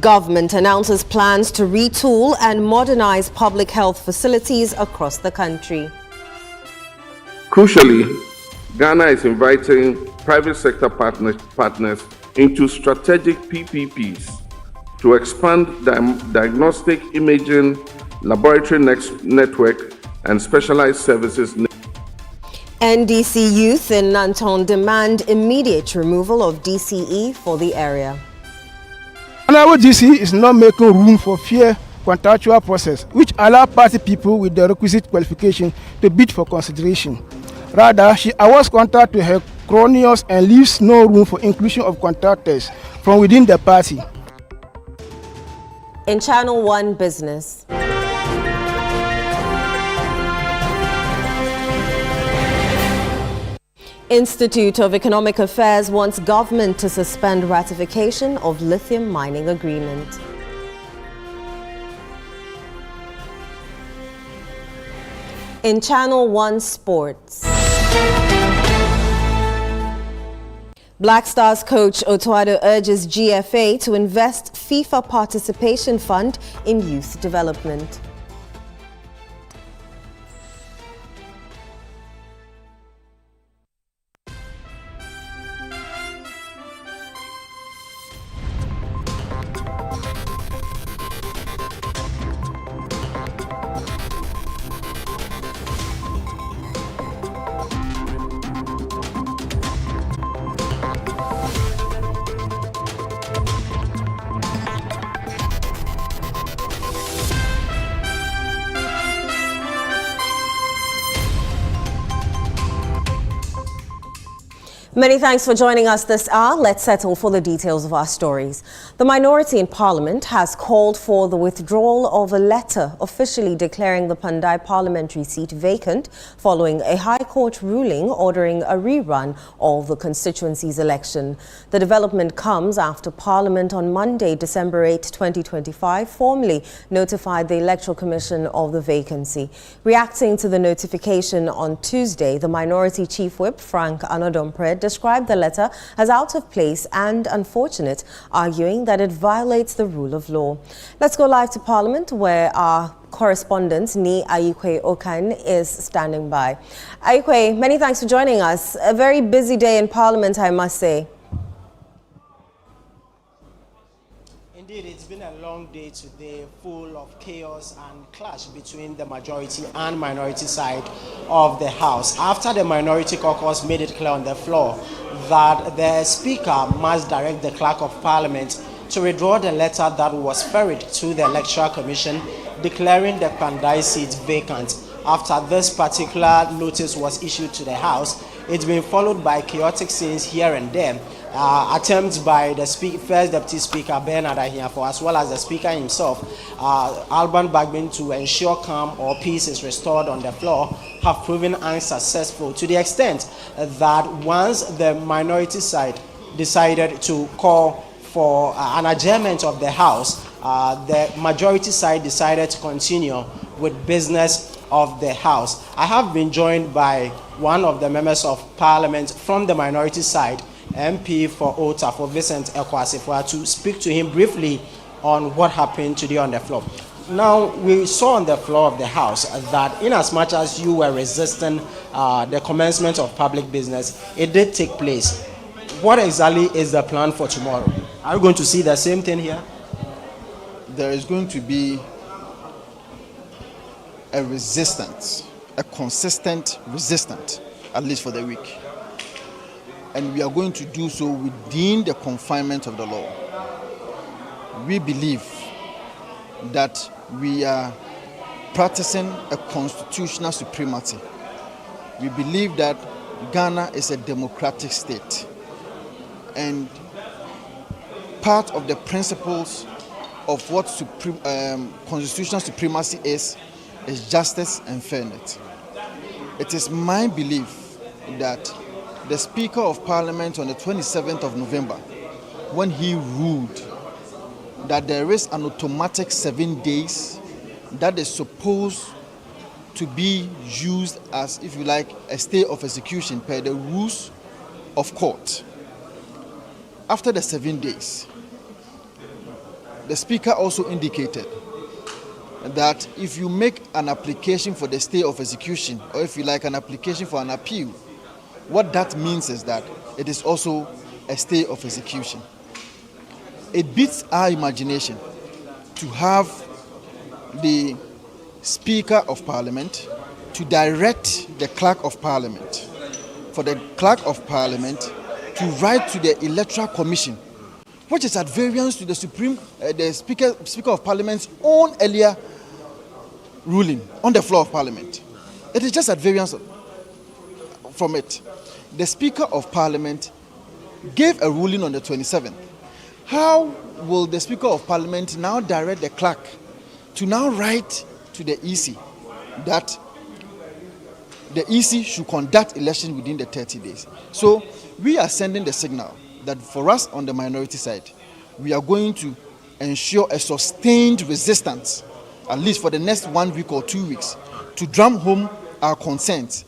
Government announces plans to retool and modernize public health facilities across the country. Crucially, Ghana is inviting private sector partners into strategic PPPs to expand diagnostic imaging, laboratory network, and specialized services. NDC youth in Nanton demand immediate removal of DCE for the area. Honorable DC is not making room for fair contractual process, which allow party people with the requisite qualification to bid for consideration. Rather, she awards contract to her cronies and leaves no room for inclusion of contractors from within the party. In Channel 1 Business. Institute of Economic Affairs wants government to suspend ratification of lithium mining agreement. In Channel 1 Sports. Black Stars coach Otuado urges GFA to invest FIFA participation fund in youth development. Many thanks for joining us this hour. Let's settle for the details of our stories. The minority in Parliament has called for the withdrawal of a letter officially declaring the Kpandai parliamentary seat vacant following a High Court ruling ordering a rerun of the constituency's election. The development comes after Parliament on Monday, December 8, 2025, formally notified the Electoral Commission of the vacancy. Reacting to the notification on Tuesday, the Minority Chief Whip, Frank Anodompred, described the letter as out of place and unfortunate, arguing that it violates the rule of law. Let's go live to Parliament, where our correspondent, Ni Ayikwe Okan, is standing by. Ayikwe, many thanks for joining us. A very busy day in Parliament, I must say. Indeed, it's been a long day today, full of chaos and clash between the majority and minority side of the House. After the minority caucus made it clear on the floor that the Speaker must direct the Clerk of Parliament to withdraw the letter that was ferried to the Electoral Commission declaring the Kpandai seat vacant. After this particular notice was issued to the House, it's been followed by chaotic scenes here and there. Attempts by the First Deputy Speaker, Bernard Ahiafo, as well as the Speaker himself, Alban Bagbin, to ensure calm or peace is restored on the floor have proven unsuccessful, to the extent that once the minority side decided to call for an adjournment of the House, the majority side decided to continue with business of the House. I have been joined by one of the members of Parliament from the minority side, MP for Ota, for Vincent Ekwasifwa, to speak to him briefly on what happened today on the floor. Now, we saw on the floor of the House that in as much as you were resisting the commencement of public business, it did take place. What exactly is the plan for tomorrow? Are you going to see the same thing here? There is going to be a resistance, a consistent resistance, at least for the week. And we are going to do so within the confinement of the law. We believe that we are practicing a constitutional supremacy. We believe that Ghana is a democratic state. And part of the principles of what constitutional supremacy is justice and fairness. It is my belief that the Speaker of Parliament on the 27th of November, when he ruled that there is an automatic 7 days that is supposed to be used as, if you like, a stay of execution per the rules of court. After the 7 days, the Speaker also indicated that if you make an application for the stay of execution, or if you like an application for an appeal, what that means is that it is also a stay of execution. It beats our imagination to have the Speaker of Parliament to direct the Clerk of Parliament, for the Clerk of Parliament to write to the Electoral Commission, which is at variance to the Speaker of Parliament's own earlier ruling on the floor of Parliament. It is just at variance from it. The Speaker of Parliament gave a ruling on the 27th. How will the Speaker of Parliament now direct the clerk to now write to the EC that the EC should conduct election within the 30 days? So we are sending the signal that for us on the minority side, we are going to ensure a sustained resistance, at least for the next 1 week or 2 weeks, to drum home our concerns.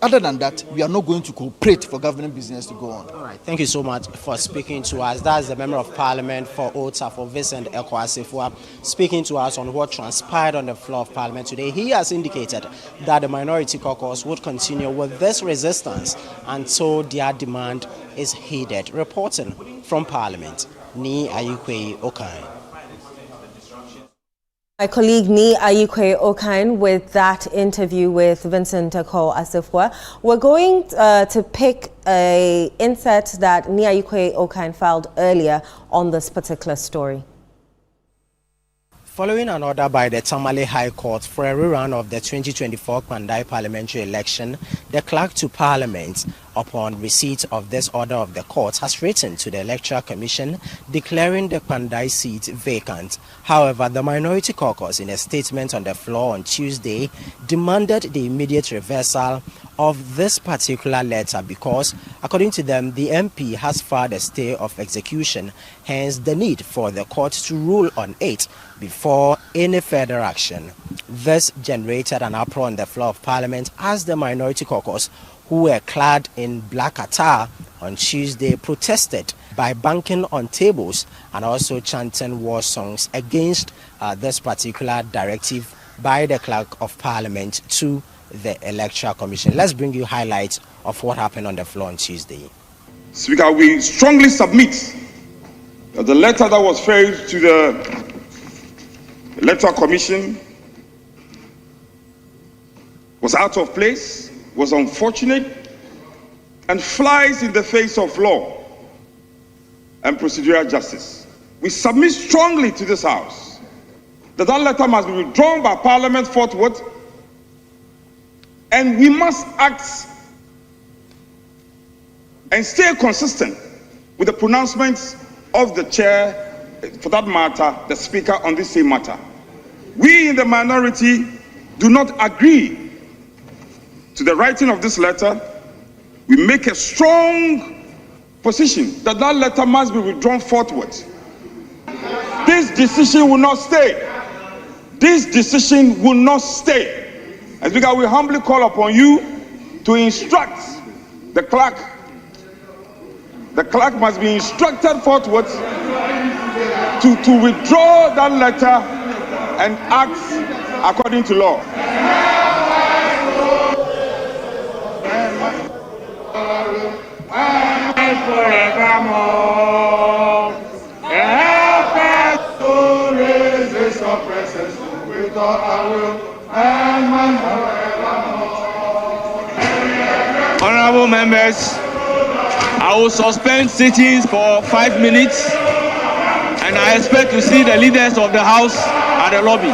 Other than that, we are not going to cooperate for government business to go on. All right, thank you so much for speaking to us. That's the Member of Parliament for Ota, for Vincent Eko Asifua, speaking to us on what transpired on the floor of Parliament today. He has indicated that the Minority Caucus would continue with this resistance until their demand is heeded. Reporting from Parliament, Ni Ayikwe Okai. My colleague Ni Ayikwe Okain with that interview with Vincent Eko Asifua. We're going to pick an insert that Ni Ayikwe Okain filed earlier on this particular story. Following an order by the Tamale High Court for a rerun of the 2024 Kpandai Parliamentary election, the Clerk to Parliament, upon receipt of this order of the court, has written to the Electoral Commission declaring the Kpandai seat vacant. However, the Minority Caucus, in a statement on the floor on Tuesday, demanded the immediate reversal of this particular letter because, according to them, the MP has filed a stay of execution, hence the need for the court to rule on it before any further action. This generated an uproar on the floor of Parliament as the Minority Caucus, who were clad in black attire on Tuesday, protested by banging on tables and also chanting war songs against this particular directive by the Clerk of Parliament to the Electoral Commission. Let's bring you highlights of what happened on the floor on Tuesday. Speaker, we strongly submit that the letter that was filed to the Electoral Commission was out of place, was unfortunate, and flies in the face of law and procedural justice. We submit strongly to this House that that letter must be withdrawn by Parliament forthwith, and we must act and stay consistent with the pronouncements of the chair, for that matter, the Speaker, on this same matter. We in the minority do not agree to the writing of this letter. We make a strong position that that letter must be withdrawn forthwith. This decision will not stay. This decision will not stay. And Speaker, we humbly call upon you to instruct the clerk. The clerk must be instructed forthwith to withdraw that letter and act according to law. Honorable members, I will suspend sittings for 5 minutes, and I expect to see the leaders of the House at the lobby.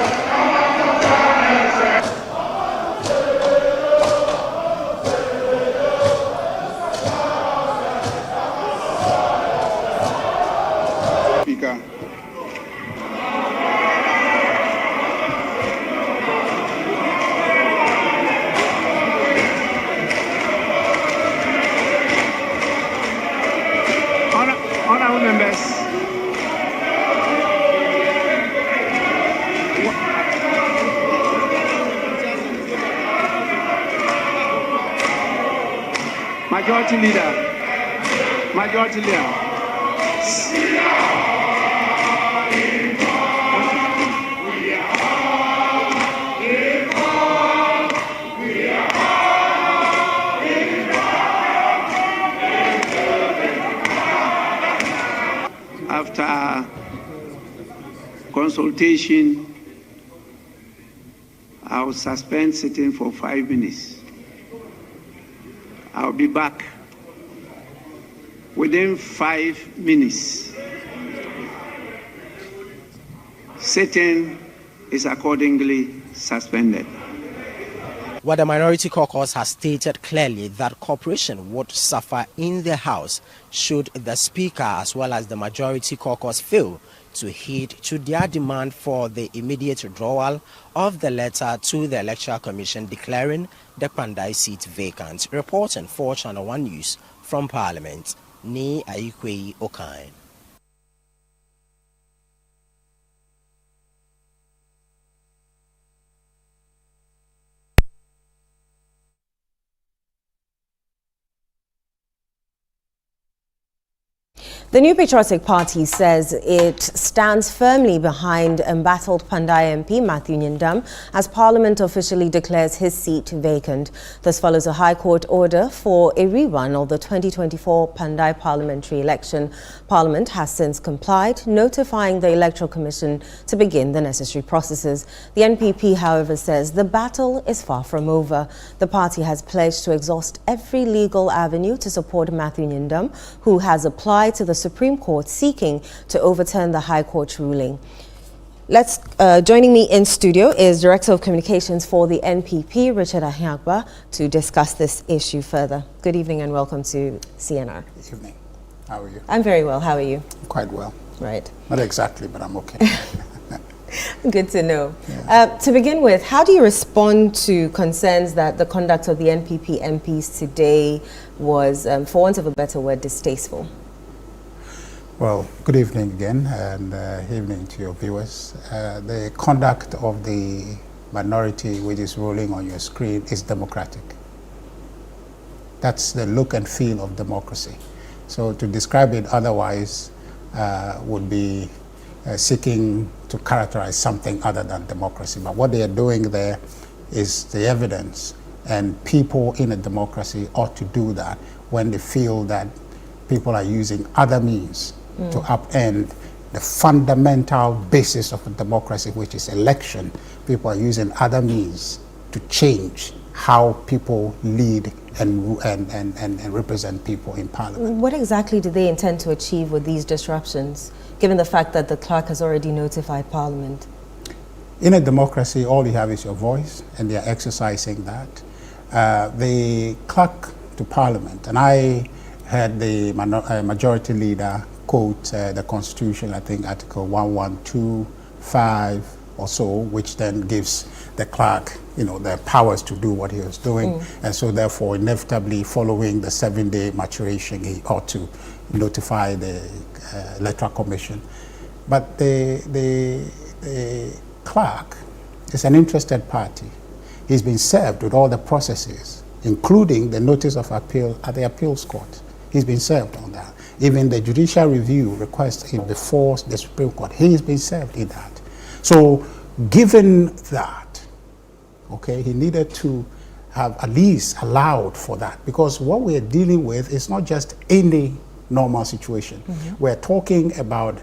Speaker. Honorable members, Majority Leader. After consultation, I will suspend sitting for 5 minutes. I'll be back within 5 minutes. Sitting is accordingly suspended. Well, the Minority Caucus has stated clearly that cooperation would suffer in the House should the Speaker as well as the Majority Caucus fail to heed to their demand for the immediate withdrawal of the letter to the Electoral Commission declaring the Kpandai seat vacant. Reporting for Channel 1 News from Parliament, Ni Aikwe Okain. The New Patriotic Party says it stands firmly behind embattled Kpandai MP Matthew Nyindam as Parliament officially declares his seat vacant. This follows a High Court order for a rerun of the 2024 Kpandai parliamentary election. Parliament has since complied, notifying the Electoral Commission to begin the necessary processes. The NPP, however, says the battle is far from over. The party has pledged to exhaust every legal avenue to support Matthew Nyindam, who has applied to the Supreme Court seeking to overturn the High Court ruling. Joining me in studio is Director of Communications for the NPP, Richard Ahiagba, to discuss this issue further. Good evening and welcome to CNR. Good evening. How are you? I'm very well. How are you? Quite well. Right. Not exactly, but I'm okay. Good to know. Yeah. To begin with, how do you respond to concerns that the conduct of the NPP MPs today was, for want of a better word, distasteful? Well, good evening again, and evening to your viewers. The conduct of the minority which is rolling on your screen is democratic. That's the look and feel of democracy. So to describe it otherwise would be seeking to characterize something other than democracy. But what they are doing there is the evidence, and people in a democracy ought to do that when they feel that people are using other means to upend the fundamental basis of a democracy, which is election. People are using other means to change how people lead and represent people in Parliament. What exactly do they intend to achieve with these disruptions, given the fact that the clerk has already notified Parliament? In a democracy, all you have is your voice, and they are exercising that. The clerk to Parliament, and I heard the majority leader quote the Constitution, I think Article 1125 or so, which then gives the clerk, the powers to do what he was doing, and so therefore, inevitably, following the 7-day maturation, he ought to notify the Electoral Commission. But the clerk is an interested party. He's been served with all the processes, including the notice of appeal at the appeals court. He's been served on that. Even the judicial review request before the Supreme Court, he's been served in that. So given that, okay, he needed to have at least allowed for that, because what we're dealing with is not just any normal situation. We're talking about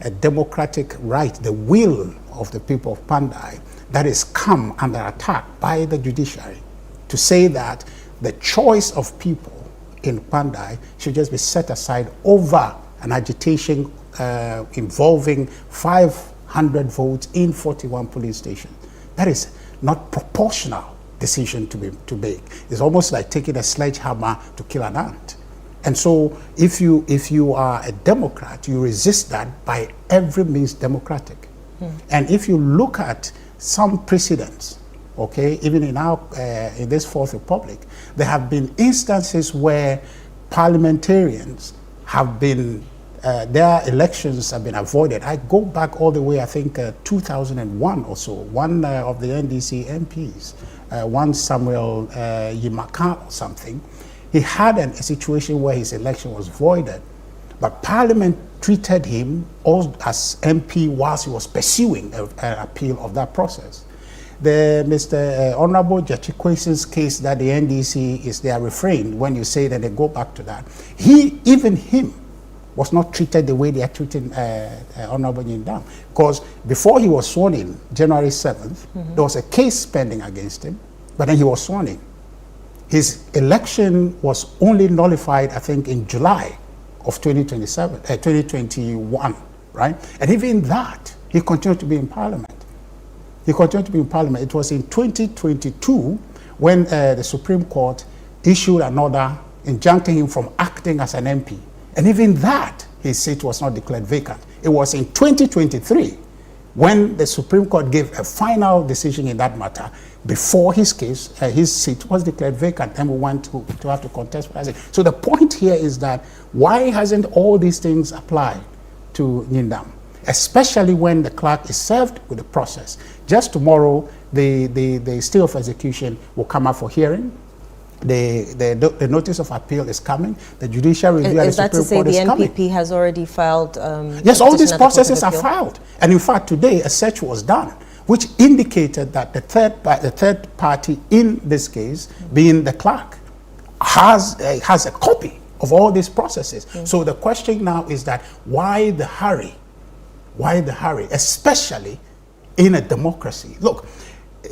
a democratic right, the will of the people of Kpandai, that is come under attack by the judiciary to say that the choice of people in Kpandai should just be set aside over an agitation involving 500 votes in 41 police stations. That is not proportional decision to make. It's almost like taking a sledgehammer to kill an ant. And so if you are a Democrat, you resist that by every means democratic. And if you look at some precedents, okay, even in in this Fourth Republic, there have been instances where parliamentarians have been, their elections have been avoided. I go back all the way, I think 2001 or so, one of the NDC MPs, one Samuel Yimaka or something, he had a situation where his election was voided, but Parliament treated him as MP whilst he was pursuing an appeal of that process. The Mr. Honorable Jachikwesin's case that the NDC is their refrain when you say that they go back to that. Even him was not treated the way they are treating Honorable Nyindam. Because before he was sworn in, January 7th, there was a case pending against him, but then he was sworn in. His election was only nullified, I think, in July of 2021, right? And even that, he continued to be in Parliament. He continued to be in Parliament. It was in 2022 when the Supreme Court issued an order injuncting him from acting as an MP. And even that, his seat was not declared vacant. It was in 2023 when the Supreme Court gave a final decision in that matter. Before his case, his seat was declared vacant, and we went to have to contest for that. So the point here is that why hasn't all these things applied to Nyindam? Especially when the clerk is served with the process. Just tomorrow, the stay of execution will come up for hearing. The notice of appeal is coming. The judicial review at the Supreme Court is coming. Is that to say the NPP has already filed? Yes, all these processes are filed. And in fact, today a search was done, which indicated that the third party in this case, being the clerk, has a copy of all these processes. So the question now is that why the hurry? Why the hurry, especially in a democracy? Look,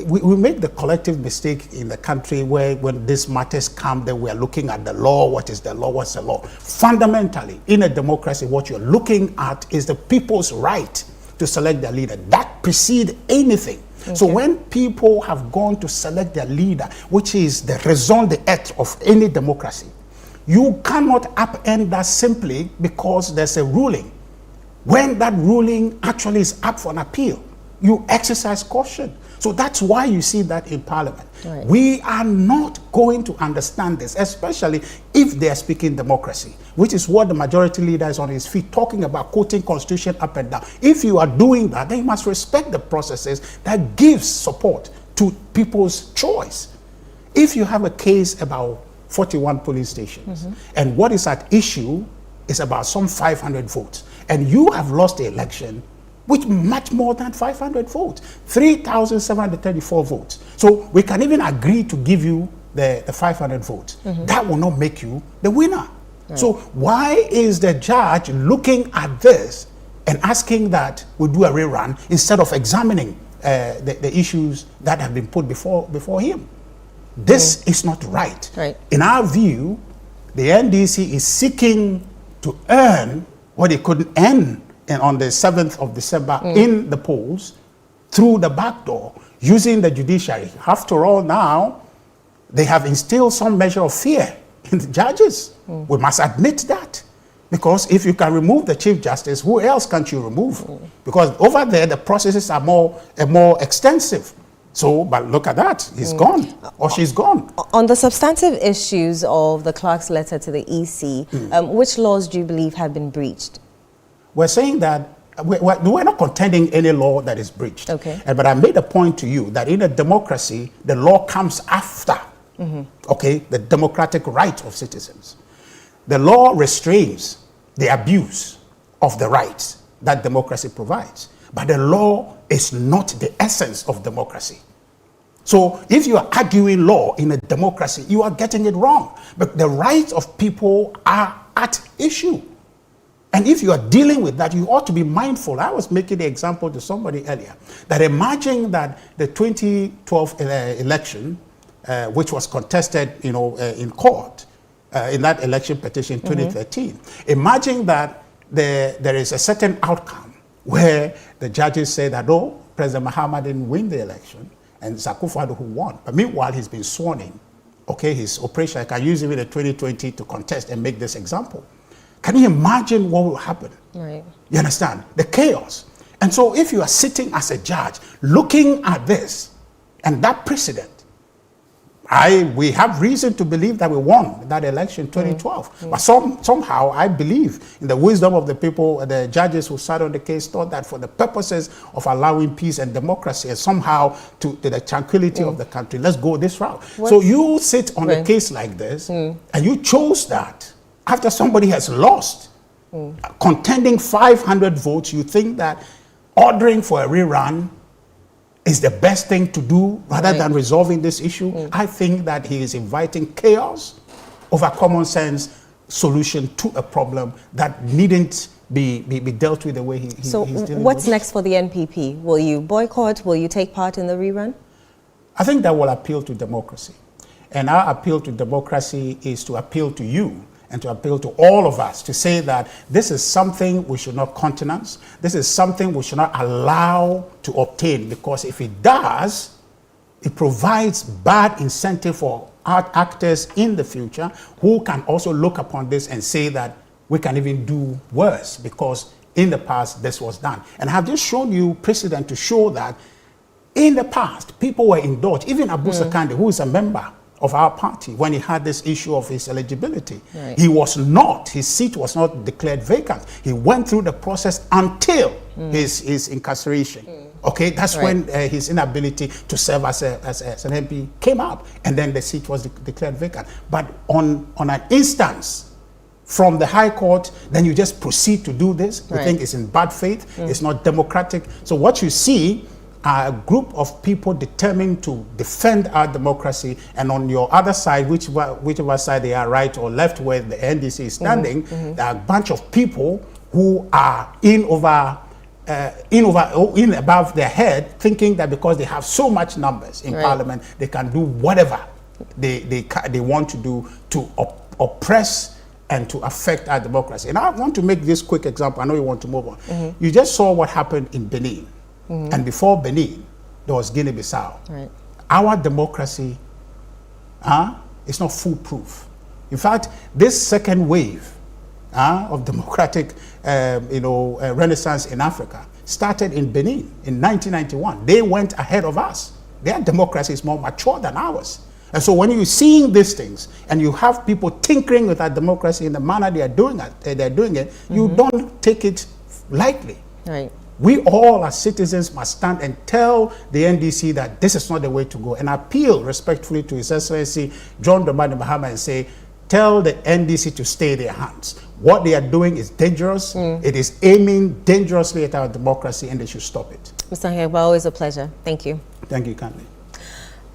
we make the collective mistake in the country where when these matters come, then we are looking at the law. What is the law? What's the law? Fundamentally, in a democracy, what you're looking at is the people's right to select their leader. That precedes anything. Okay. So when people have gone to select their leader, which is the raison d'etre of any democracy, you cannot upend that simply because there's a ruling. When that ruling actually is up for an appeal, you exercise caution. So that's why you see that in Parliament. Right. We are not going to understand this, especially if they are speaking democracy, which is what the majority leader is on his feet talking about, quoting constitution up and down. If you are doing that, then you must respect the processes that gives support to people's choice. If you have a case about 41 police stations, and what is at issue is about some 500 votes, and you have lost the election with much more than 500 votes, 3,734 votes. So we can even agree to give you the 500 votes. That will not make you the winner. Right. So why is the judge looking at this and asking that we do a rerun instead of examining the issues that have been put before him? This is not right. In our view, the NDC is seeking to earn what it couldn't earn on the 7th of December in the polls through the back door, using the judiciary. After all, now, they have instilled some measure of fear in the judges. We must admit that. Because if you can remove the Chief Justice, who else can't you remove? Because over there, the processes are more extensive. So, but look at that, he's gone, or she's gone. On the substantive issues of the clerk's letter to the EC, which laws do you believe have been breached? We're saying that we're not contending any law that is breached. Okay. But I made a point to you that in a democracy, the law comes after, okay, the democratic right of citizens. The law restrains the abuse of the rights that democracy provides. But the law is not the essence of democracy. So if you are arguing law in a democracy, you are getting it wrong. But the rights of people are at issue. And if you are dealing with that, you ought to be mindful. I was making the example to somebody earlier, that imagine that the 2012 election, which was contested, in court, in that election petition 2013, imagine that there is a certain outcome where the judges say that, no, President Mahama didn't win the election, and it's Akufo-Addo who won. But meanwhile, he's been sworn in. Okay, his operation, I can use even the 2020 to contest and make this example. Can you imagine what will happen? Right. You understand? The chaos. And so if you are sitting as a judge looking at this and that precedent, we have reason to believe that we won that election 2012. But somehow I believe in the wisdom of the people, the judges who sat on the case thought that for the purposes of allowing peace and democracy and somehow to the tranquility of the country, let's go this route. So you sit on a case like this and you chose that after somebody has lost, contending 500 votes. You think that ordering for a rerun is the best thing to do rather than resolving this issue. I think that he is inviting chaos over common sense solution to a problem that needn't be dealt with the way he's dealing with. So what's next for the NPP? Will you boycott? Will you take part in the rerun? I think that will appeal to democracy. And our appeal to democracy is to appeal to you and to appeal to all of us to say that this is something we should not countenance. This is something we should not allow to obtain, because if it does, it provides bad incentive for art actors in the future who can also look upon this and say that we can even do worse because in the past this was done. And I have just shown you precedent to show that in the past people were indulged. Even Abu Sakande, who is a member of our party, when he had this issue of his eligibility, his seat was not declared vacant. He went through the process until his incarceration. Okay, that's when his inability to serve as an MP came up, and then the seat was declared vacant. But on an instance from the High Court, then you just proceed to do this. We think it's in bad faith, it's not democratic. So what you see are a group of people determined to defend our democracy, and on your other side, whichever side they are, right or left, where the NDC is standing, there are a bunch of people who are in above their head, thinking that because they have so much numbers in Parliament, they can do whatever they want to do to oppress and to affect our democracy. And I want to make this quick example. I know you want to move on. You just saw what happened in Benin. And before Benin, there was Guinea-Bissau. Our democracy is not foolproof. In fact, this second wave of democratic renaissance in Africa started in Benin in 1991. They went ahead of us. Their democracy is more mature than ours. And so when you're seeing these things and you have people tinkering with our democracy in the manner they are doing it, you don't take it lightly. We all as citizens must stand and tell the NDC that this is not the way to go, and appeal respectfully to His Excellency John Dramani Mahama and say, tell the NDC to stay their hands. What they are doing is dangerous. It is aiming dangerously at our democracy, and they should stop it. Mr. Hegba, always a pleasure. Thank you. Thank you kindly.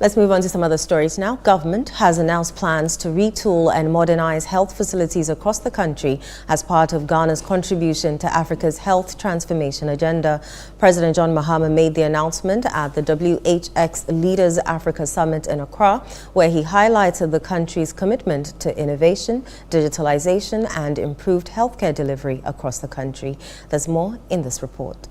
Let's move on to some other stories now. Government has announced plans to retool and modernize health facilities across the country as part of Ghana's contribution to Africa's health transformation agenda. President John Mahama made the announcement at the WHX Leaders Africa Summit in Accra, where he highlighted the country's commitment to innovation, digitalization, and improved healthcare delivery across the country. There's more in this report.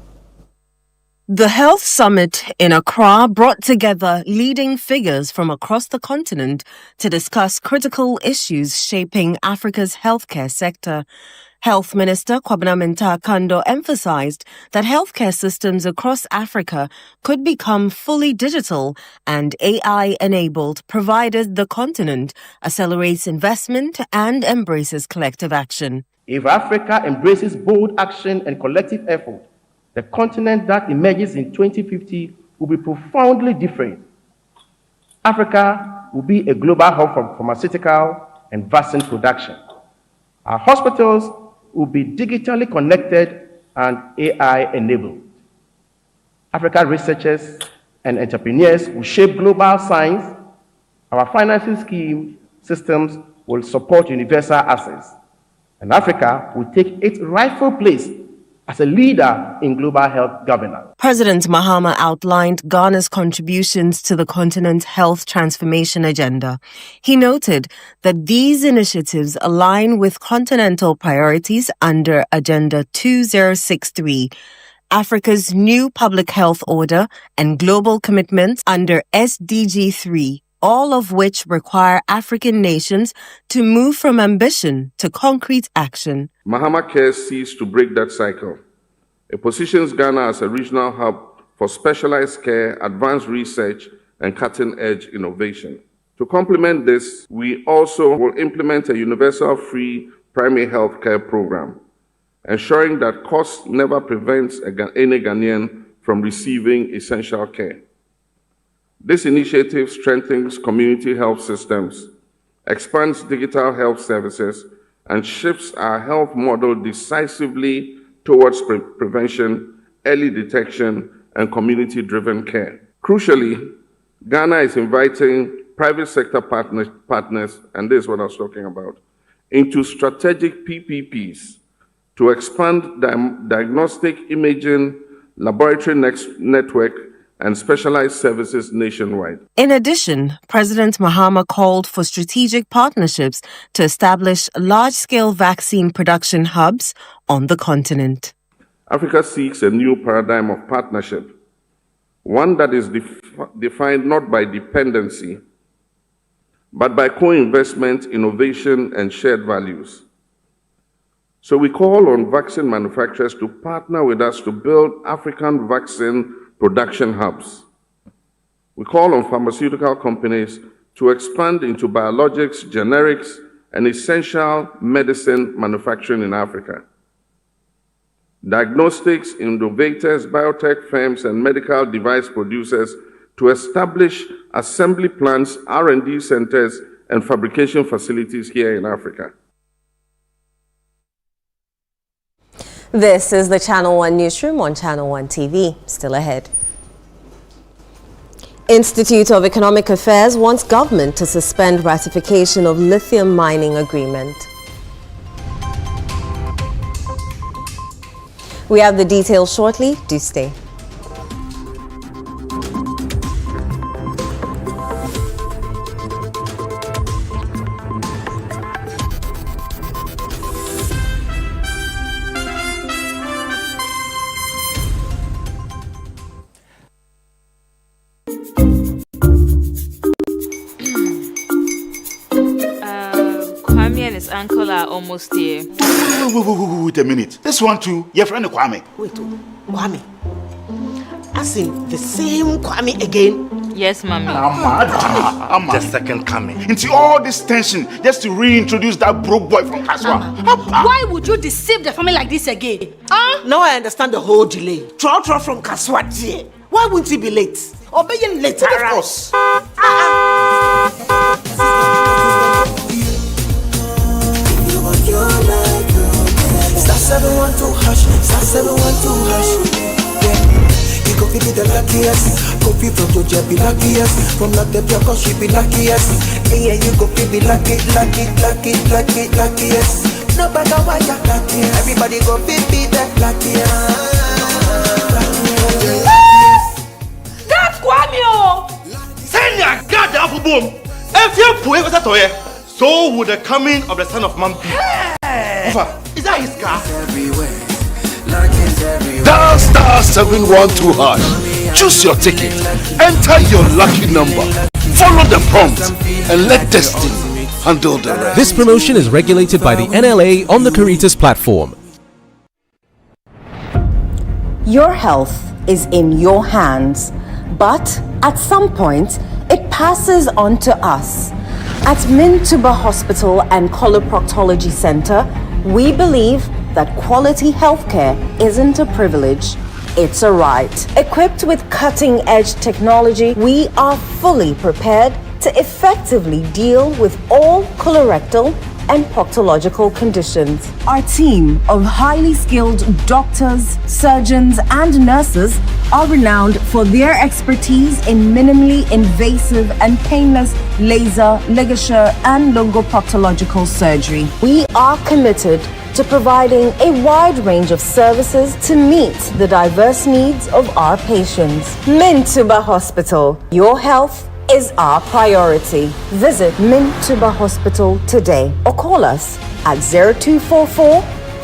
The Health Summit in Accra brought together leading figures from across the continent to discuss critical issues shaping Africa's healthcare sector. Health Minister Kpandai Kando emphasized that healthcare systems across Africa could become fully digital and AI-enabled, provided the continent accelerates investment and embraces collective action. If Africa embraces bold action and collective effort, the continent that emerges in 2050 will be profoundly different. Africa will be a global hub for pharmaceutical and vaccine production. Our hospitals will be digitally connected and AI-enabled. African researchers and entrepreneurs will shape global science. Our financing scheme systems will support universal access. And Africa will take its rightful place as a leader in global health governance. President Mahama outlined Ghana's contributions to the continent's health transformation agenda. He noted that these initiatives align with continental priorities under Agenda 2063, Africa's new public health order, and global commitments under SDG 3, all of which require African nations to move from ambition to concrete action. Mahama Cares seeks to break that cycle. It positions Ghana as a regional hub for specialized care, advanced research, and cutting-edge innovation. To complement this, we also will implement a universal free primary health care program, ensuring that cost never prevents any Ghanaian from receiving essential care. This initiative strengthens community health systems, expands digital health services, and shifts our health model decisively towards prevention, early detection, and community-driven care. Crucially, Ghana is inviting private sector partners, and this is what I was talking about, into strategic PPPs to expand diagnostic imaging, laboratory network, and specialized services nationwide. In addition, President Mahama called for strategic partnerships to establish large-scale vaccine production hubs on the continent. Africa seeks a new paradigm of partnership, one that is defined not by dependency, but by co-investment, innovation, and shared values. So we call on vaccine manufacturers to partner with us to build African vaccine production hubs. We call on pharmaceutical companies to expand into biologics, generics, and essential medicine manufacturing in Africa. Diagnostics, innovators, biotech firms, and medical device producers to establish assembly plants, R&D centers, and fabrication facilities here in Africa. This is the Channel 1 Newsroom on Channel 1 TV. Still ahead. Institute of Economic Affairs wants government to suspend ratification of lithium mining agreement. We have the details shortly. Do stay. Uncle are almost here. Wait a minute. This one too, your friend Kwame. Wait, Kwame. As in the same Kwame again? Yes, Mommy. I'm the second coming. Into all this tension just to reintroduce that broke boy from Kaswa. Why would you deceive the family like this again? Now I understand the whole delay. Troll from Kaswa dear. Why wouldn't he be late? Or being late? Of course. Star 712 hash, star 712 hash. Yeah, you go be the luckiest. Copy from Georgia be luckiest. From Latveria, cause she be luckiest. Yeah, you go be luckiest. No matter why you're lucky, everybody go be the luckiest. That's Kwame! Send your God the apple boom. If you put it toy, so would the coming of the Son of Man be. Is that his car? Dial star 712 hash. Choose your ticket. Enter your lucky number. Follow the prompt and let destiny handle the rest. This promotion is regulated by the NLA on the Caritas platform. Your health is in your hands, but at some point, it passes on to us. At Mintuba Hospital and Coloproctology Center, we believe that quality healthcare isn't a privilege, it's a right. Equipped with cutting-edge technology, we are fully prepared to effectively deal with all colorectal and proctological conditions. Our team of highly skilled doctors, surgeons, and nurses are renowned for their expertise in minimally invasive and painless laser, ligature, and longoproctological surgery. We are committed to providing a wide range of services to meet the diverse needs of our patients. Mintuba Hospital, your health is our priority. Visit Mintuba Hospital today or call us at 0244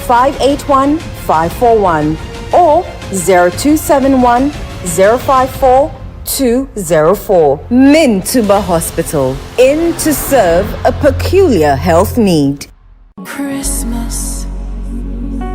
581 541 or 0271 054 204. Mintuba Hospital, in to serve a peculiar health need. Christmas,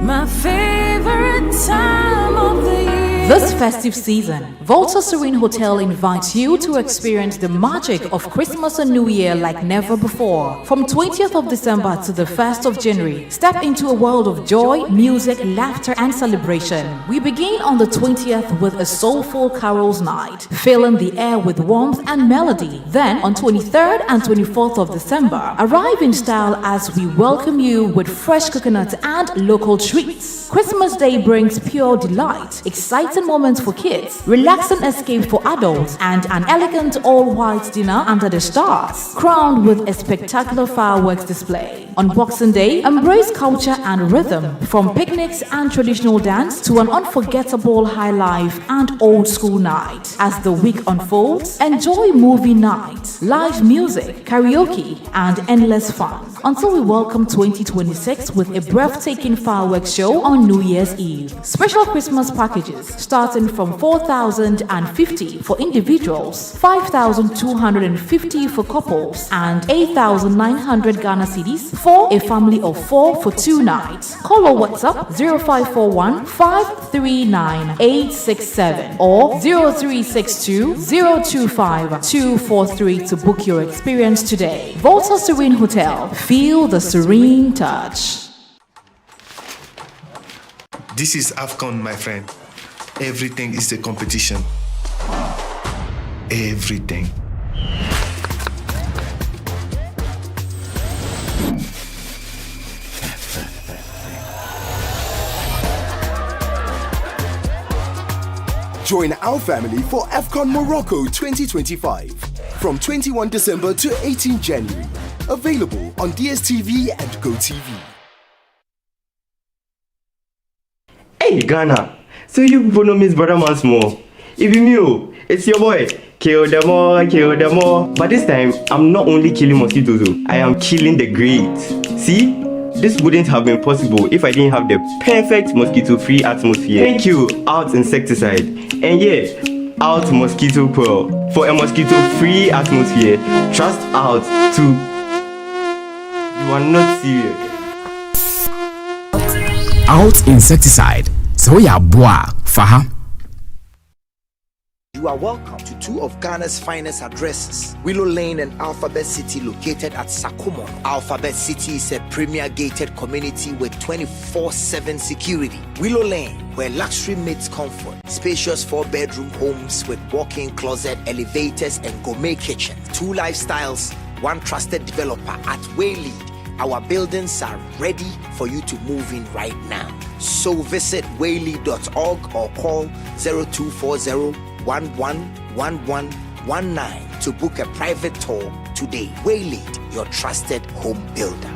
my favorite time of the year. This festive season, Volta Serene Hotel invites you to experience the magic of Christmas and New Year like never before. From 20th of December to the 1st of January, step into a world of joy, music, laughter, and celebration. We begin on the 20th with a soulful carols night, filling the air with warmth and melody. Then, on 23rd and 24th of December, arrive in style as we welcome you with fresh coconut and local treats. Christmas Day brings pure delight, exciting exciting moments for kids, relaxing escape for adults, and an elegant all-white dinner under the stars, crowned with a spectacular fireworks display. On Boxing Day, embrace culture and rhythm, from picnics and traditional dance to an unforgettable high life and old school night. As the week unfolds, enjoy movie night, live music, karaoke, and endless fun, until we welcome 2026 with a breathtaking fireworks show on New Year's Eve. Special Christmas packages starting from 4,050 for individuals, 5,250 for couples, and 8,900 Ghana cedis for a family of 4 for 2 nights. Call or WhatsApp 0541 539 867 or 0362 025 243 to book your experience today. Volta Serene Hotel. Feel the serene touch. This is AFCON, my friend. Everything is a competition. Everything. Join our family for AFCON Morocco 2025 from 21 December to 18 January. Available on DSTV and GoTV. Hey Ghana, so you people know Miss Brother once more. If you knew, it's your boy. Kill them all, kill them all. But this time, I'm not only killing mosquitoes, I am killing the greats. See? This wouldn't have been possible if I didn't have the perfect mosquito-free atmosphere. Thank you, Out Insecticide. And yeah, Out Mosquito Coil. For a mosquito-free atmosphere, trust Out to... You are not serious. Out Insecticide. So ya boa, faha. You are welcome to two of Ghana's finest addresses, Willow Lane and Alphabet City, located at Sakumo. Alphabet City is a premier gated community with 24/7 security. Willow Lane, where luxury meets comfort, spacious 4-bedroom homes with walk-in closet, elevators, and gourmet kitchen. 2 lifestyles, 1 trusted developer at Waylead. Our buildings are ready for you to move in right now. So visit waylead.org or call 0240 111119 to book a private tour today. Waylead, your trusted home builder.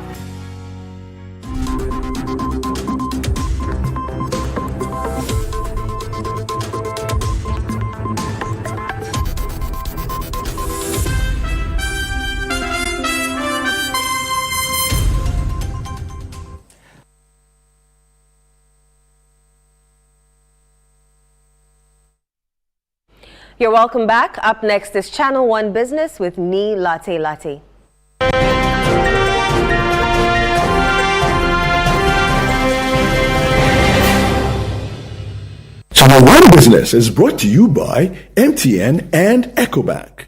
You're welcome back. Up next is Channel 1 Business with Nee Latte Latte. Channel 1 Business is brought to you by MTN and EcoBank.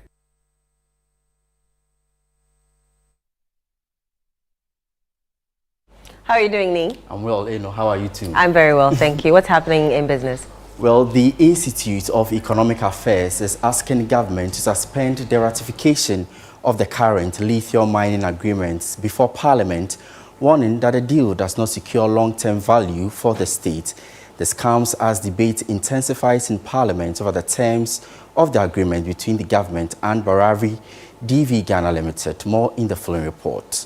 How are you doing, Nee? I'm well, Eno. How are you too? I'm very well, thank you. What's happening in business? Well, the Institute of Economic Affairs is asking government to suspend the ratification of the current lithium mining agreements before Parliament, warning that the deal does not secure long-term value for the state. This comes as debate intensifies in Parliament over the terms of the agreement between the government and Baravi DV Ghana Limited. More in the following report.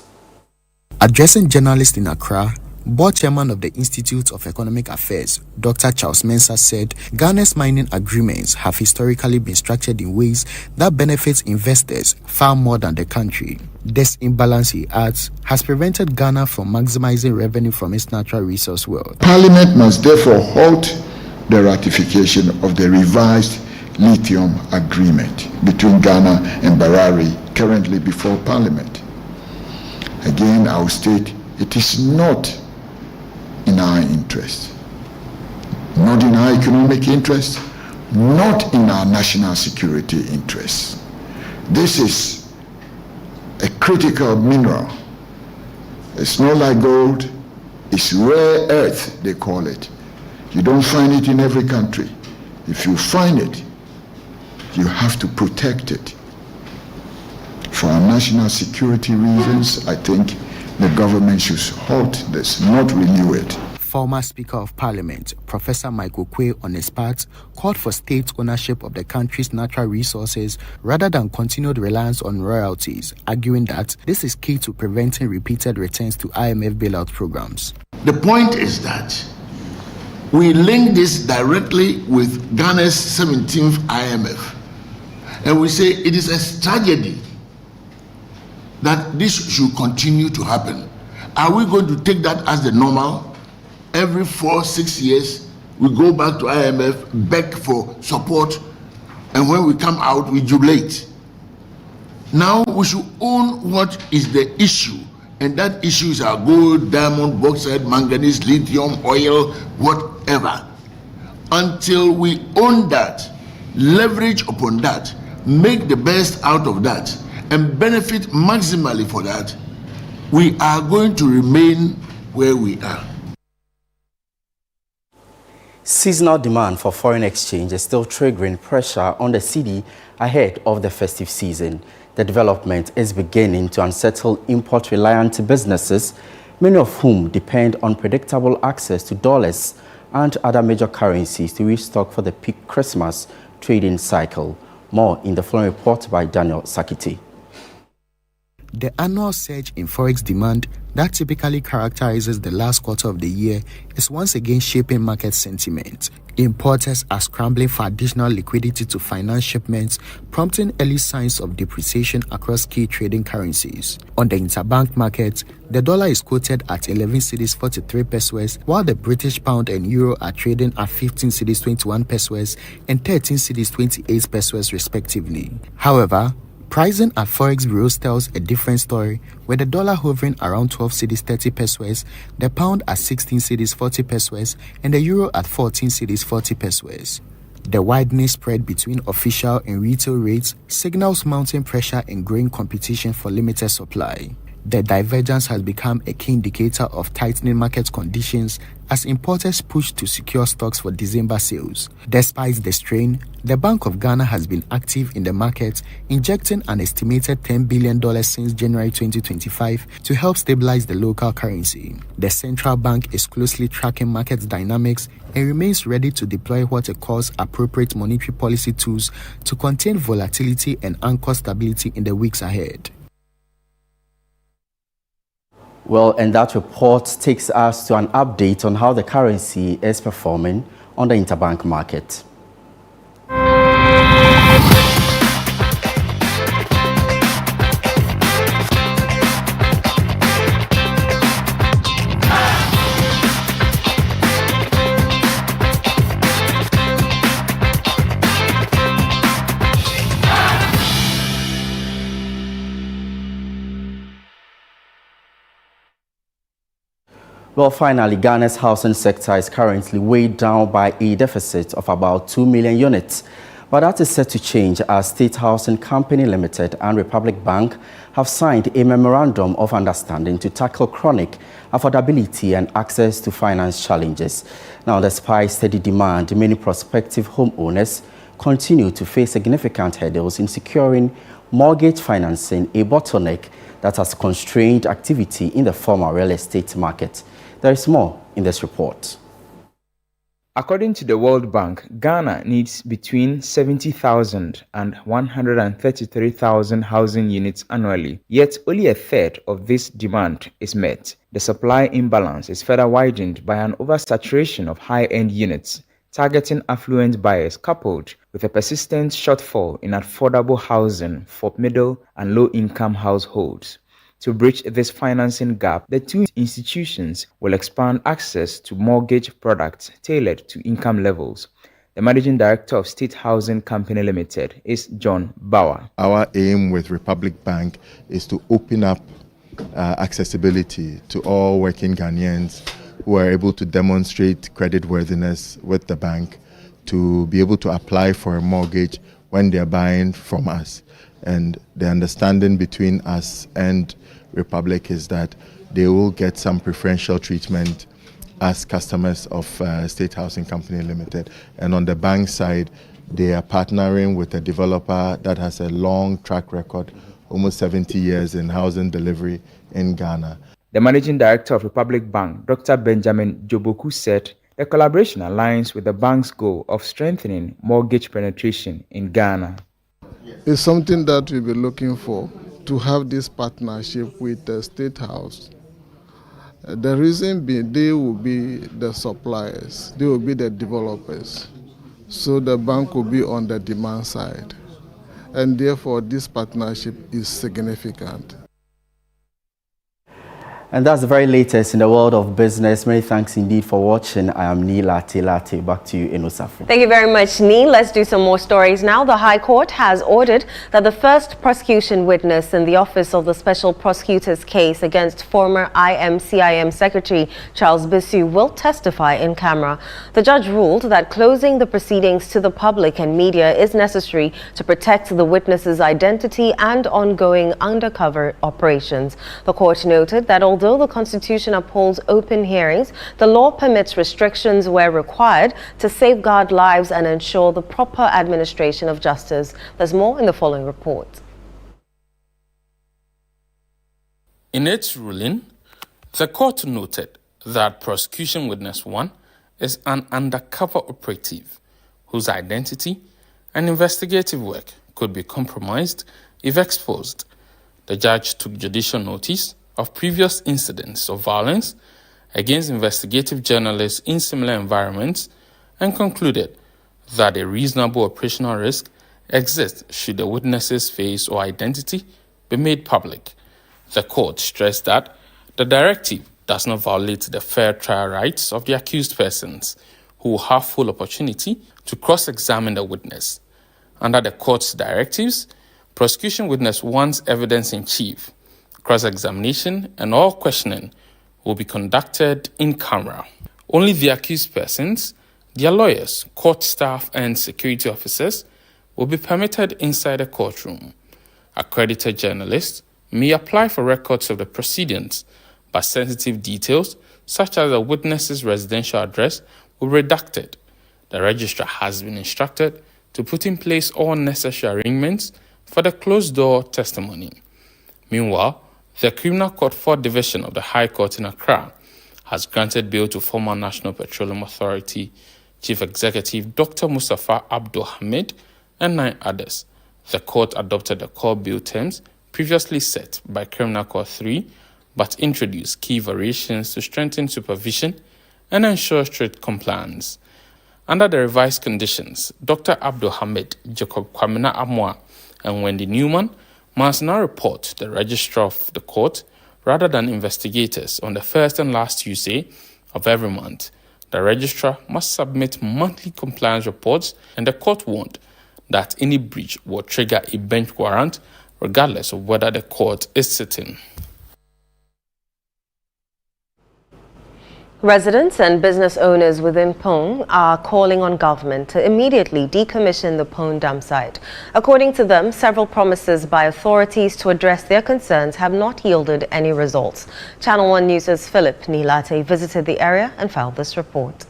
Addressing journalists in Accra, Board Chairman of the Institute of Economic Affairs, Dr. Charles Mensah, said Ghana's mining agreements have historically been structured in ways that benefits investors far more than the country. This imbalance, he adds, has prevented Ghana from maximizing revenue from its natural resource wealth. Parliament must therefore halt the ratification of the revised lithium agreement between Ghana and Baravi currently before Parliament. Again, I will state it is not in our interest, not in our economic interest, not in our national security interest. This is a critical mineral. It's not like gold, it's rare earth, they call it. You don't find it in every country. If you find it, you have to protect it. For our national security reasons, I think the government should halt this, not renew it. former Speaker of Parliament, Professor Michael Quay, on his part, called for state ownership of the country's natural resources rather than continued reliance on royalties, arguing that this is key to preventing repeated returns to IMF bailout programs. The point is that we link this directly with Ghana's 17th IMF. And we say it is a tragedy that this should continue to happen. Are we going to take that as the normal? Every 4-6 years, we go back to IMF, beg for support, and when we come out, we jubilate. Now we should own what is the issue, and that issue is our gold, diamond, bauxite, manganese, lithium, oil, whatever. Until we own that, leverage upon that, make the best out of that, and benefit maximally for that, we are going to remain where we are. Seasonal demand for foreign exchange is still triggering pressure on the cedi ahead of the festive season. The development is beginning to unsettle import-reliant businesses, many of whom depend on predictable access to dollars and other major currencies to restock for the peak Christmas trading cycle. More in the following report by Daniel Sakiti. The annual surge in forex demand that typically characterizes the last quarter of the year is once again shaping market sentiment. Importers are scrambling for additional liquidity to finance shipments, prompting early signs of depreciation across key trading currencies. On the interbank market, the dollar is quoted at 11 cedis 43 pesos, while the British pound and euro are trading at 15 cedis 21 pesos and 13 cedis 28 pesos respectively. However, pricing at forex bureaus tells a different story, with the dollar hovering around 12 cedis 30 pesos, the pound at 16 cedis 40 pesos, and the euro at 14 cedis 40 pesos. The widening spread between official and retail rates signals mounting pressure and growing competition for limited supply. The divergence has become a key indicator of tightening market conditions as importers push to secure stocks for December sales. Despite the strain, the Bank of Ghana has been active in the market, injecting an estimated $10 billion since January 2025 to help stabilize the local currency. The central bank is closely tracking market dynamics and remains ready to deploy what it calls appropriate monetary policy tools to contain volatility and anchor stability in the weeks ahead. Well, and that report takes us to an update on how the currency is performing on the interbank market. Well, finally, Ghana's housing sector is currently weighed down by a deficit of about 2 million units. But that is set to change as State Housing Company Limited and Republic Bank have signed a memorandum of understanding to tackle chronic affordability and access to finance challenges. Now, despite steady demand, many prospective homeowners continue to face significant hurdles in securing mortgage financing, a bottleneck that has constrained activity in the formal real estate market. There is more in this report. According to the World Bank, Ghana needs between 70,000 and 133,000 housing units annually, yet only a third of this demand is met. The supply imbalance is further widened by an oversaturation of high-end units, targeting affluent buyers, coupled with a persistent shortfall in affordable housing for middle and low-income households. To bridge this financing gap, the two institutions will expand access to mortgage products tailored to income levels. The Managing Director of State Housing Company Limited is John Bauer. Our aim with Republic Bank is to open up accessibility to all working Ghanaians who are able to demonstrate creditworthiness with the bank to be able to apply for a mortgage when they're buying from us. And the understanding between us and Republic is that they will get some preferential treatment as customers of State Housing Company Limited. And on the bank side, they are partnering with a developer that has a long track record, almost 70 years in housing delivery in Ghana. The managing director of Republic Bank, Dr. Benjamin Joboku, said the collaboration aligns with the bank's goal of strengthening mortgage penetration in Ghana. It's something that we'll be looking for, to have this partnership with the State House. The reason being, they will be the suppliers, they will be the developers. So the bank will be on the demand side. And therefore, this partnership is significant. And that's the very latest in the world of business. Many thanks indeed for watching. I am Neil Late. Back to you in Osafo. Thank you very much, Neil. Let's do some more stories now. The High Court has ordered that the first prosecution witness in the Office of the Special Prosecutor's case against former IMCIM Secretary Charles Bissu will testify in camera. The judge ruled that closing the proceedings to the public and media is necessary to protect the witness's identity and ongoing undercover operations. The court noted that although the Constitution upholds open hearings, the law permits restrictions where required to safeguard lives and ensure the proper administration of justice. There's more in the following report. In its ruling, the court noted that prosecution witness 1 is an undercover operative whose identity and investigative work could be compromised if exposed. The judge took judicial notice of previous incidents of violence against investigative journalists in similar environments and concluded that a reasonable operational risk exists should the witness's face or identity be made public. The court stressed that the directive does not violate the fair trial rights of the accused persons who have full opportunity to cross-examine the witness. Under the court's directives, prosecution witness 1's evidence in chief, cross-examination and all questioning will be conducted in camera. Only the accused persons, their lawyers, court staff and security officers will be permitted inside the courtroom. Accredited journalists may apply for records of the proceedings, but sensitive details such as a witness's residential address will be redacted. The registrar has been instructed to put in place all necessary arrangements for the closed-door testimony. Meanwhile, the Criminal Court 4th Division of the High Court in Accra has granted bail to former National Petroleum Authority Chief Executive Dr. Mustafa Abdul Hamid and 9 others. The court adopted the core bail terms previously set by Criminal Court 3, but introduced key variations to strengthen supervision and ensure strict compliance. Under the revised conditions, Dr. Abdul Hamid, Jacob Kwamina Amwa, and Wendy Newman must now report to the registrar of the court rather than investigators on the first and last Tuesday of every month. The registrar must submit monthly compliance reports, and the court warned that any breach will trigger a bench warrant regardless of whether the court is sitting. Residents and business owners within Pong are calling on government to immediately decommission the Pong dam site. According to them, several promises by authorities to address their concerns have not yielded any results. Channel 1 News' Philip Nilate visited the area and filed this report.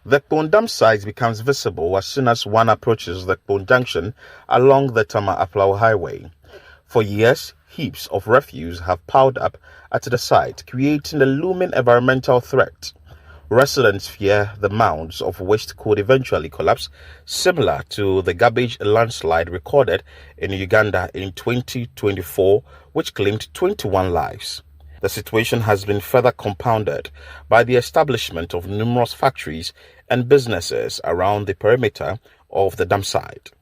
The Kpandai dam site becomes visible as soon as one approaches the Kpandai junction along the Tama-Aflao highway. For years, heaps of refuse have piled up at the site, creating a looming environmental threat. Residents fear the mounds of waste could eventually collapse, similar to the garbage landslide recorded in Uganda in 2024, which claimed 21 lives. The situation has been further compounded by the establishment of numerous factories and businesses around the perimeter of the dam site.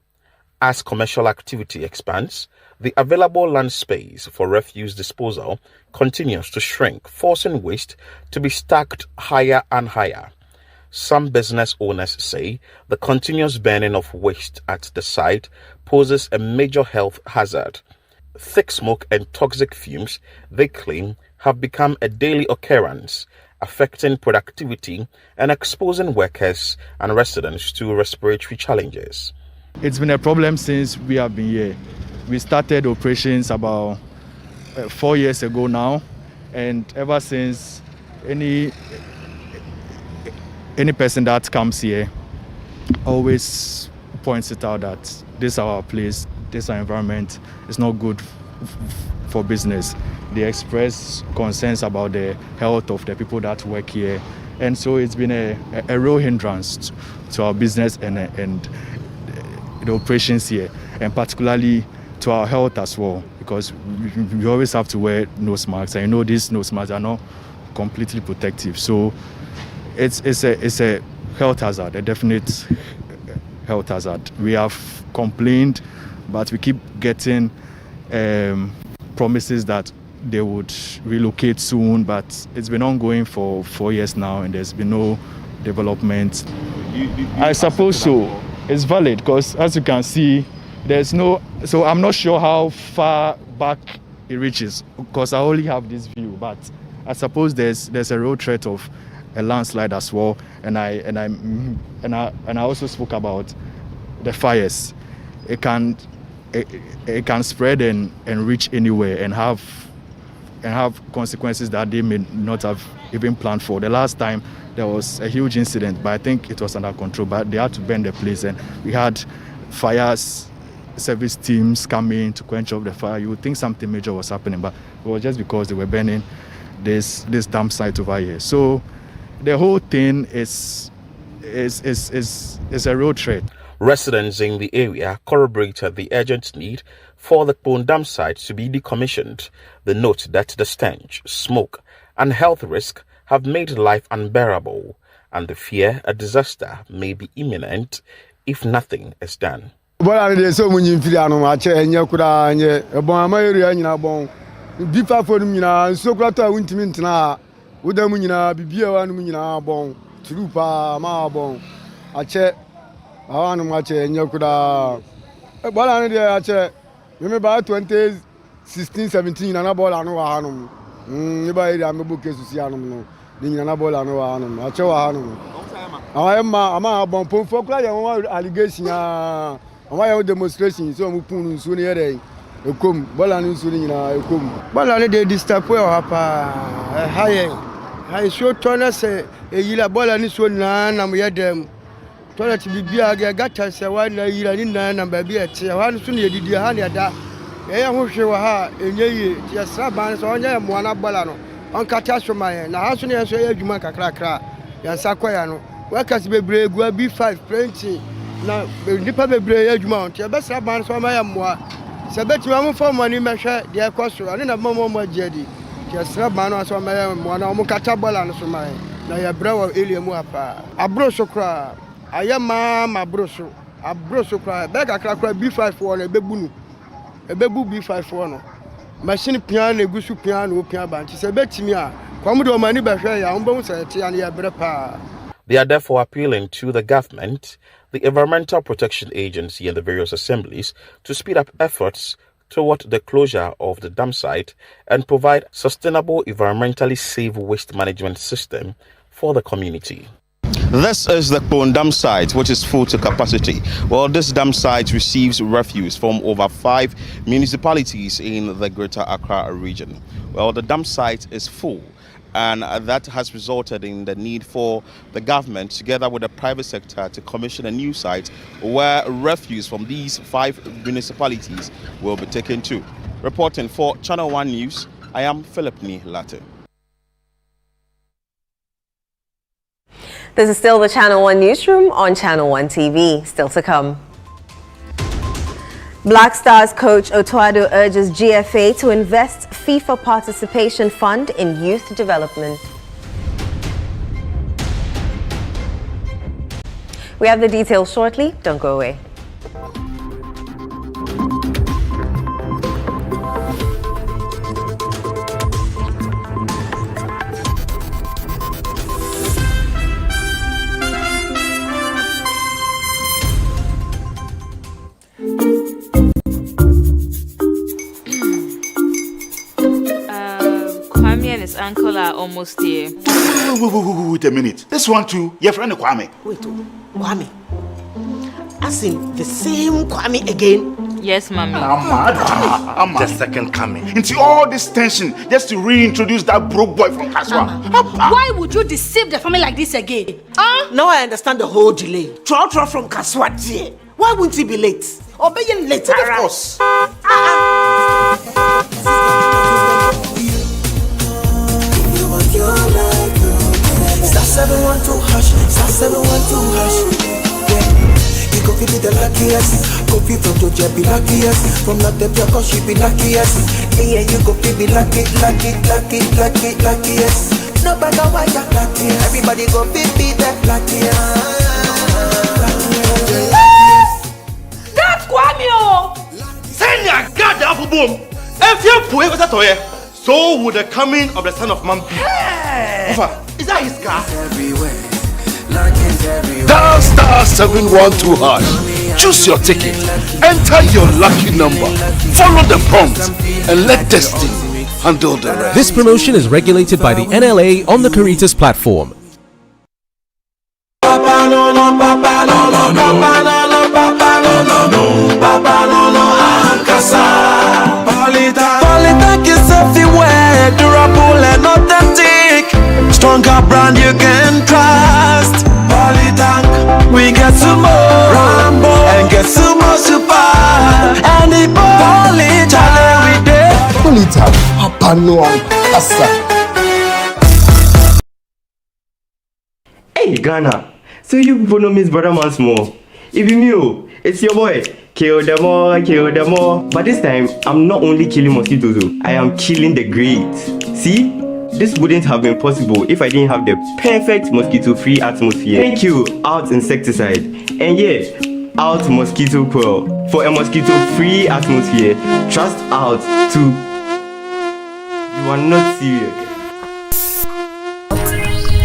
As commercial activity expands, the available land space for refuse disposal continues to shrink, forcing waste to be stacked higher and higher. Some business owners say the continuous burning of waste at the site poses a major health hazard. Thick smoke and toxic fumes, they claim, have become a daily occurrence, affecting productivity and exposing workers and residents to respiratory challenges. It's been a problem since we have been here. We started operations about 4 years ago now, and ever since, any person that comes here always points it out that this is our place, this is our environment, it's not good for business. They express concerns about the health of the people that work here. And so it's been a real hindrance to our business and the operations here, and particularly to our health as well, because we always have to wear nose masks, and these nose masks are not completely protective. So it's a health hazard, a definite health hazard. We have complained, but we keep getting promises that they would relocate soon, but it's been ongoing for 4 years now, and there's been no development. I suppose so. It's valid because, as you can see, there's no. So I'm not sure how far back it reaches because I only have this view. But I suppose there's a real threat of a landslide as well. And I also spoke about the fires. It can spread and reach anywhere and have consequences that they may not have even planned for. The last time there was a huge incident, but I think it was under control, but they had to burn the place, and we had fire service teams coming to quench off the fire. You would think something major was happening, but it was just because they were burning this dump site over here. So the whole thing is a real threat. Residents in the area corroborated the urgent need for the Kpandai site to be decommissioned. They note that the stench, smoke, and health risk have made life unbearable, and they fear a disaster may be imminent if nothing is done. Remember 2016, 17, and I ball and no hanum. Nobody am able to see hanum. The ball and no hanum. I show hanum. I am a bomb for allegation. I want demonstration. So I'm putting soon here. You come, ball and soon you come. Ball and they disturb well, high. I show Tona say a year ball and soon I'm here them. Toilet be got us a 1 year in and baby at 1 soon you did your hand at that. I wish you were her in ye, just Sabans on your Moana Balano, on Catastrophe, now as soon as you make a crack, Yansakoyano, workers be brave, will be 5 plenty. Now, Nipper be brave, Mount, your best Sabans on my moi. So bet you am for money measure, dear Costa, and in a moment more jetty. Just Sabanos on my one, Mocatabalan, so my, now your brother Eliamuapa. A broso cry. I am my broso. A broso cry. Beg a crack B5 for a bebunu. A bebu B5 for no. Machine piano, gusu piano, piano band. She said, bet me, come to money by share, I'm bones and your brepa. They are therefore appealing to the government, the Environmental Protection Agency, and the various assemblies to speed up efforts toward the closure of the dam site and provide sustainable, environmentally safe waste management system for the community. This is the Kpandai site, which is full to capacity. Well, this dam site receives refuse from over 5 municipalities in the Greater Accra region. Well, the dam site is full, and that has resulted in the need for the government, together with the private sector, to commission a new site where refuse from these 5 municipalities will be taken to. Reporting for Channel 1 News, I am Philip Ni Latte. This is still the Channel 1 Newsroom on Channel 1 TV. Still to come. Black Stars coach Otuado urges GFA to invest FIFA participation fund in youth development. We have the details shortly. Don't go away. Uncle are almost here. Wait a minute. This one too, your friend Kwame. Wait, Kwame. As in the same Kwame again? Yes, Mommy. I'm the second coming. Into all this tension just to reintroduce that broke boy from Kaswa. Why would you deceive the family like this again? Now I understand the whole delay. Troll from Kaswa dear. Why wouldn't he be late? Or being late? Of course. 712 hash, star 712 hash. Yeah, you go feel the luckiest. Go feel from Georgia be luckiest. From not the cause she be luckiest. Yeah, you go feel be luckiest. No matter why you're lucky, everybody go feel be that luckiest. That's Kwamio! Send your God up boom! If you put it to here, so would the coming of the Son of Man be. Is that his car? Dial star 712 hash. Choose your ticket. Enter your lucky number. Follow the prompts and let destiny handle the rest. This promotion is regulated by the NLA on the Caritas platform. Polytank is everywhere, durable and authentic. Stronger brand you can trust. Polytank, we get some more Rambo and get some more super. And the Polytank we did. Polytank, Apano and Kasa. Hey Ghana, so you people know Miss Brother Once more. If you knew, it's your boy. Kill them all, kill them all. But this time, I'm not only killing mosquitoes, I am killing the greats. See? This wouldn't have been possible if I didn't have the perfect mosquito-free atmosphere. Thank you, Out Insecticide. And yeah, Out Mosquito Coil. For a mosquito-free atmosphere, trust Out to... You are not serious.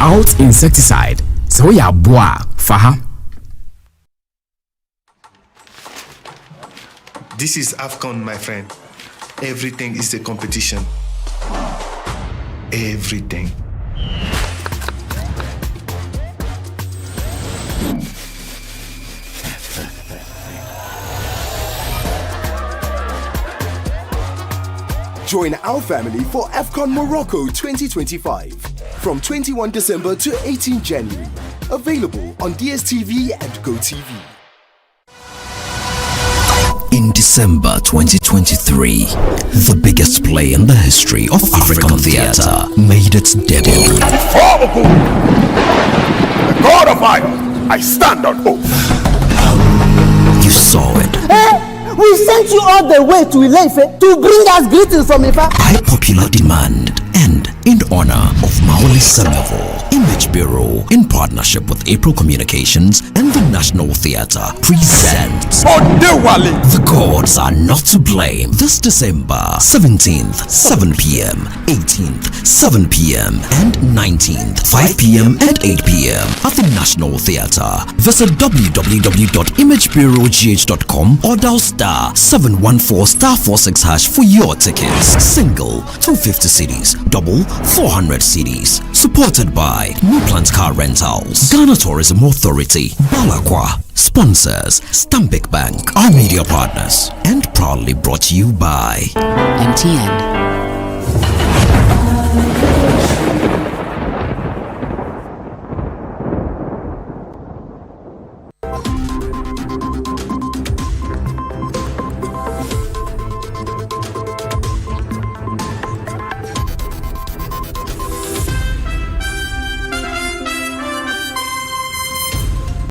Out Insecticide. So ya boa, faha. This is AFCON, my friend. Everything is a competition. Everything. Join our family for AFCON Morocco 2025 from 21 December to 18 January. Available on DSTV and GoTV. In December 2023, the biggest play in the history of African theatre made its debut. The God of Iron, I stand on oath. You saw it. We sent you all the way to Ileife to bring us greetings from Ifa. By popular demand and in honor of Maoli Semevo, Image Bureau, in partnership with April Communications and the National Theatre, presents The Gods Are Not to Blame this December 17th, 7 p.m., 18th, 7 p.m., and 19th, 5 p.m. and 8 p.m. at the National Theatre. Visit www.imagebureaugh.com or dial star 714*46# for your tickets. Single 250 cedis, double 400 cedis. Supported by New Plant Car Rentals, Ghana Tourism Authority, Balakwa. Sponsors Stambic Bank, our media partners, and proudly brought to you by MTN.